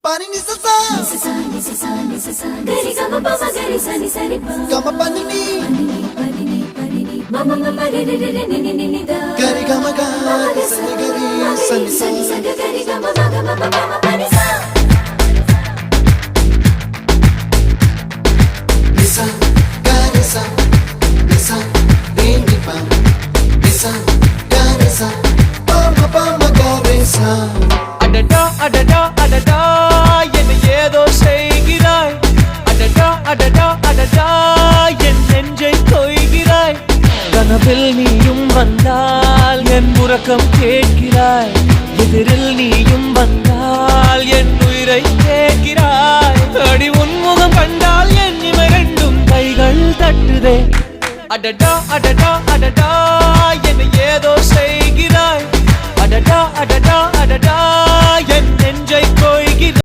Pani ni sa gari gama pa ma gari sa ni sa ri pa gama pani ni mama mama re re re ni ni ni da gari gama ga sa ni gari sa ni sa gari gama ma pani sa nisa gari sa nisa re ni pa nisa gari sa pa ma gari sa adada adada adada என்ன ஏதோ செய்கிறாய் adada adada adada என் நெஞ்சை கொய்கிறாய் கனவில் நீயும் வந்தால் என் உறக்கம் கேட்கிறாய் எதிரில் நீயும் வந்தால் என் உயிரை கேட்கிறாய் அடி உன்முகம் கண்டால் என் இமை ரெண்டும் கைகள் தட்டுதே adada adada adada என்ன ஏதோ செய்கிறாய் adada adada adada என் நெஞ்சை